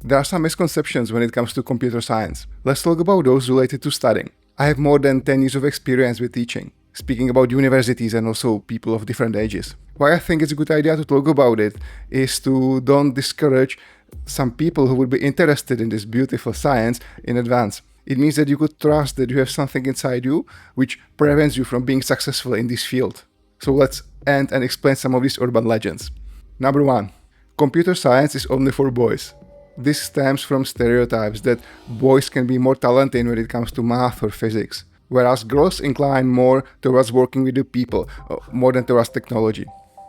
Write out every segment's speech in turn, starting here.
There are some misconceptions when it comes to computer science. Let's talk about those related to studying. I have more than 10 years of experience with teaching, speaking about universities and also people of different ages. Why I think it's a good idea to talk about it is to don't discourage some people who would be interested in this beautiful science in advance. It means that you could trust that you have something inside you which prevents you from being successful in this field. So let's end and explain some of these urban legends. Number 1. Computer science is only for boys. This stems from stereotypes that boys can be more talented when it comes to math or physics, whereas girls incline more towards working with the people, more than towards technology.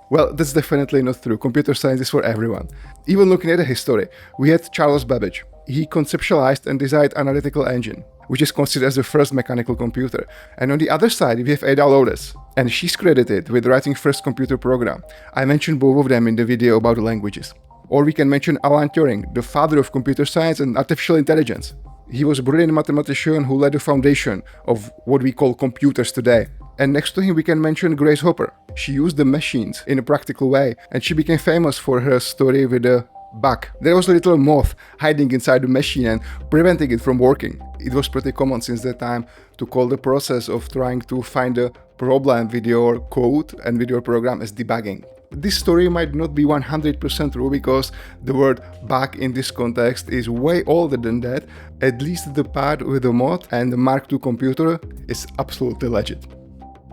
Well, that's definitely not true. Computer science is for everyone. Even looking at the history, we had Charles Babbage. He conceptualized and designed analytical engine, which is considered as the first mechanical computer. And on the other side, we have Ada Lovelace, and she's credited with writing first computer program. I mentioned both of them in the video about the languages. Or we can mention Alan Turing, the father of computer science and artificial intelligence. He was a brilliant mathematician who led the foundation of what we call computers today. And next to him we can mention Grace Hopper. She used the machines in a practical way, and she became famous for her story with the bug. There was a little moth hiding inside the machine and preventing it from working. It was pretty common since that time to call the process of trying to find a problem with your code and with your program as debugging. This story might not be 100% true because the word bug in this context is way older than that. At least the part with the mod and the Mark II computer is absolutely legit.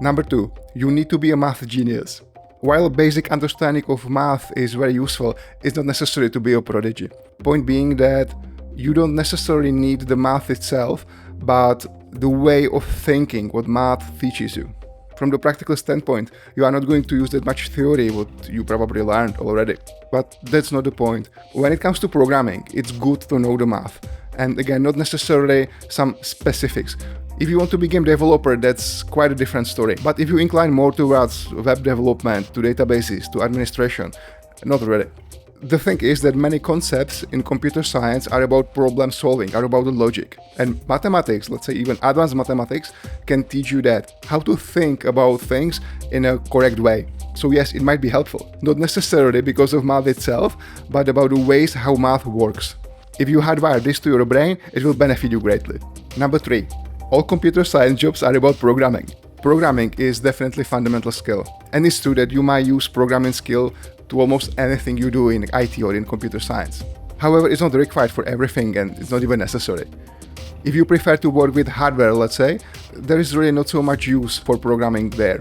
Number 2. You need to be a math genius. While basic understanding of math is very useful, it's not necessary to be a prodigy. Point being that you don't necessarily need the math itself, but the way of thinking what math teaches you. From the practical standpoint, you are not going to use that much theory, what you probably learned already. But that's not the point. When it comes to programming, it's good to know the math. And again, not necessarily some specifics. If you want to be a game developer, that's quite a different story. But if you incline more towards web development, to databases, to administration, not really. The thing is that many concepts in computer science are about problem solving, are about the logic. And mathematics, let's say even advanced mathematics, can teach you that, how to think about things in a correct way. So yes, it might be helpful. Not necessarily because of math itself, but about the ways how math works. If you hardwire this to your brain, it will benefit you greatly. Number 3. All computer science jobs are about programming. Programming is definitely a fundamental skill. And it's true that you might use programming skill to almost anything you do in IT or in computer science. However, it's not required for everything and it's not even necessary. If you prefer to work with hardware, let's say, there is really not so much use for programming there.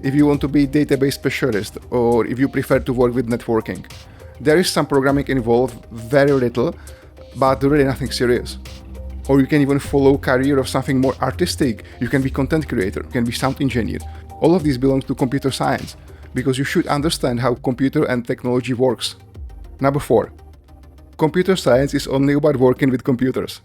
If you want to be a database specialist or if you prefer to work with networking, there is some programming involved, very little, but really nothing serious. Or you can even follow a career of something more artistic. You can be content creator, you can be sound engineer. All of these belongs to computer science, because you should understand how computer and technology works. Number 4. Computer science is only about working with computers.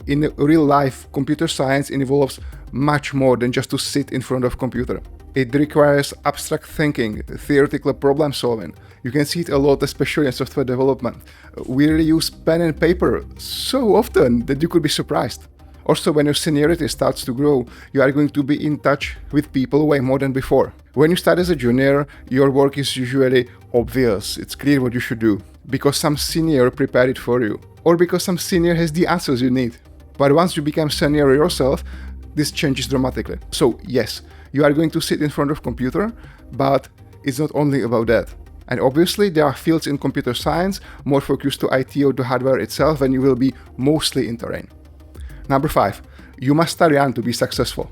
In real life, computer science involves much more than just to sit in front of a computer. It requires abstract thinking, theoretical problem solving. You can see it a lot, especially in software development. We really use pen and paper so often that you could be surprised. Also, when your seniority starts to grow, you are going to be in touch with people way more than before. When you start as a junior, your work is usually obvious. It's clear what you should do, because some senior prepared it for you, or because some senior has the answers you need. But once you become senior yourself, this changes dramatically. So yes, you are going to sit in front of a computer, but it's not only about that. And obviously there are fields in computer science more focused to IT or to hardware itself, and you will be mostly in terrain. Number 5. You must start young to be successful.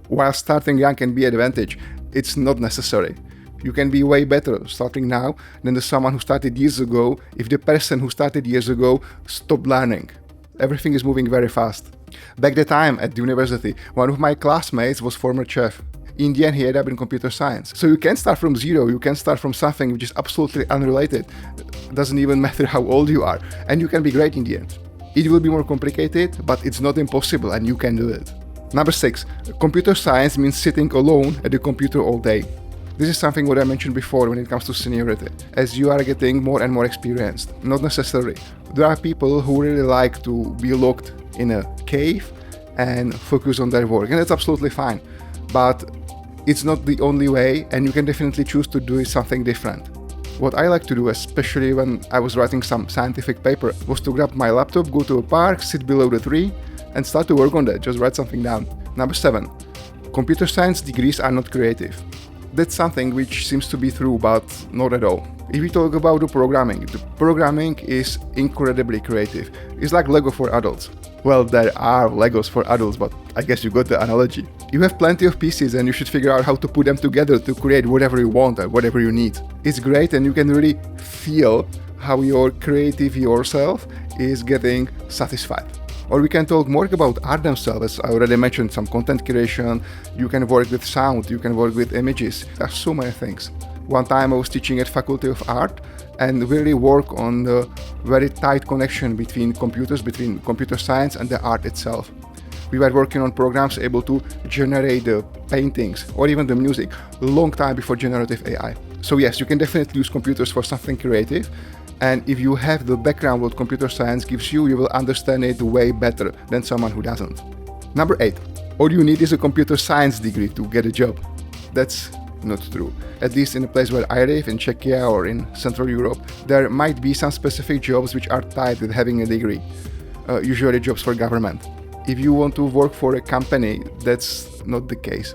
While starting young can be an advantage, it's not necessary. You can be way better starting now than the someone who started years ago if the person who started years ago stopped learning. Everything is moving very fast. Back that time at the university, one of my classmates was former chef. In the end, he ended up in computer science. So you can start from zero, you can start from something which is absolutely unrelated. It doesn't even matter how old you are, and you can be great in the end. It will be more complicated, but it's not impossible and you can do it. Number 6. Computer science means sitting alone at the computer all day. This is something what I mentioned before when it comes to seniority. As you are getting more and more experienced, not necessarily. There are people who really like to be locked in a cave and focus on their work, and that's absolutely fine. But it's not the only way, and you can definitely choose to do something different. What I like to do, especially when I was writing some scientific paper, was to grab my laptop, go to a park, sit below the tree, and start to work on that, just write something down. Number 7. Computer science degrees are not creative. That's something which seems to be true, but not at all. If we talk about the programming is incredibly creative. It's like Lego for adults. Well, there are Legos for adults, but I guess you got the analogy. You have plenty of pieces and you should figure out how to put them together to create whatever you want and whatever you need. It's great and you can really feel how your creative yourself is getting satisfied. Or we can talk more about art themselves. I already mentioned some content creation. You can work with sound, you can work with images. There are so many things. One time I was teaching at Faculty of Art and really work on the very tight connection between computers, between computer science and the art itself. We were working on programs able to generate the paintings or even the music a long time before generative AI. So yes, you can definitely use computers for something creative. And if you have the background what computer science gives you, you will understand it way better than someone who doesn't. Number 8. All you need is a computer science degree to get a job. That's not true. At least in a place where I live, in Czechia or in Central Europe, there might be some specific jobs which are tied with having a degree. Usually jobs for government. If you want to work for a company, that's not the case.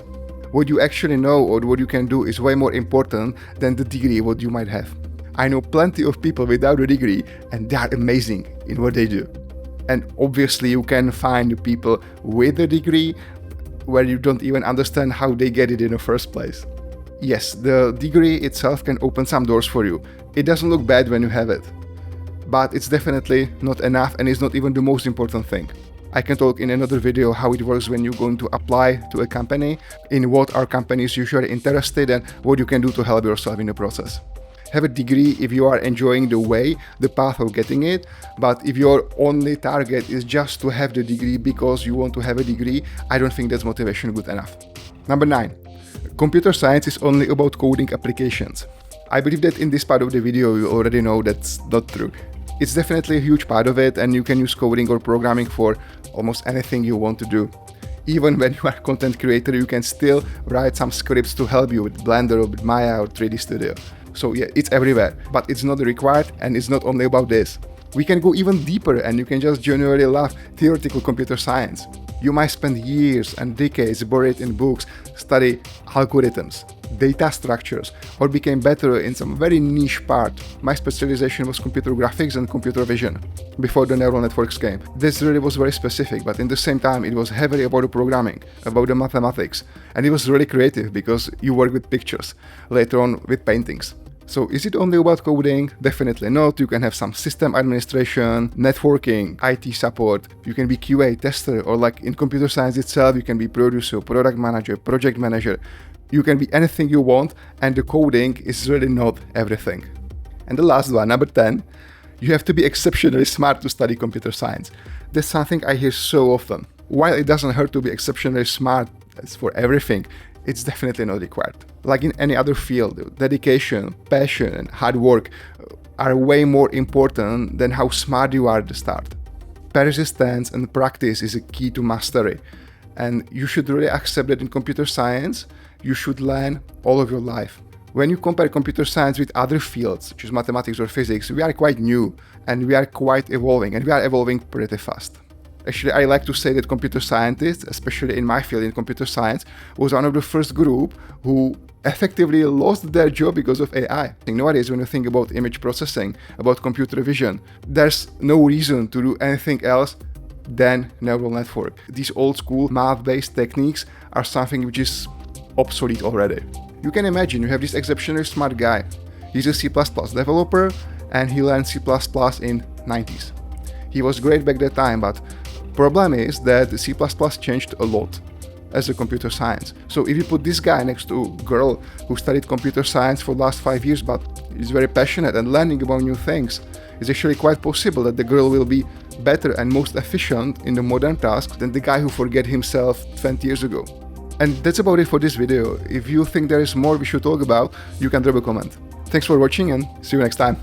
What you actually know or what you can do is way more important than the degree what you might have. I know plenty of people without a degree and they are amazing in what they do. And obviously you can find people with a degree where you don't even understand how they get it in the first place. Yes, the degree itself can open some doors for you. It doesn't look bad when you have it. But it's definitely not enough and it's not even the most important thing. I can talk in another video how it works when you're going to apply to a company, in what are companies usually interested and what you can do to help yourself in the process. Have a degree if you are enjoying the path of getting it, but if your only target is just to have the degree because you want to have a degree, I don't think that's motivation good enough. Number 9. Computer science is only about coding applications. I believe that in this part of the video you already know that's not true. It's definitely a huge part of it and you can use coding or programming for almost anything you want to do. Even when you are a content creator, you can still write some scripts to help you with Blender or with Maya or 3D Studio. So yeah, it's everywhere, but it's not required and it's not only about this. We can go even deeper and you can just genuinely love theoretical computer science. You might spend years and decades buried in books, study algorithms, data structures, or became better in some very niche part. My specialization was computer graphics and computer vision before the neural networks came. This really was very specific, but in the same time it was heavily about the programming, about the mathematics, and it was really creative because you work with pictures, later on with paintings. So is it only about coding? Definitely not. You can have some system administration, networking, IT support. You can be QA tester, or like in computer science itself, you can be producer, product manager, project manager. You can be anything you want, and the coding is really not everything. And the last one, number 10, you have to be exceptionally smart to study computer science. That's something I hear so often. While it doesn't hurt to be exceptionally smart, as for everything, it's definitely not required. Like in any other field, dedication, passion, and hard work are way more important than how smart you are at the start. Persistence and practice is a key to mastery, and you should really accept that in computer science, you should learn all of your life. When you compare computer science with other fields, such as mathematics or physics, we are quite new, and we are quite evolving, and we are evolving pretty fast. Actually, I like to say that computer scientists, especially in my field in computer science, was one of the first group who effectively lost their job because of AI. Nowadays, when you think about image processing, about computer vision, there's no reason to do anything else than neural network. These old school math-based techniques are something which is obsolete already. You can imagine you have this exceptionally smart guy. He's a C++ developer and he learned C++ in 90s. He was great back that time, but problem is that C++ changed a lot as a computer science. So if you put this guy next to a girl who studied computer science for the last 5 years but is very passionate and learning about new things, it's actually quite possible that the girl will be better and most efficient in the modern tasks than the guy who forget himself 20 years ago. And that's about it for this video. If you think there is more we should talk about, you can drop a comment. Thanks for watching and see you next time.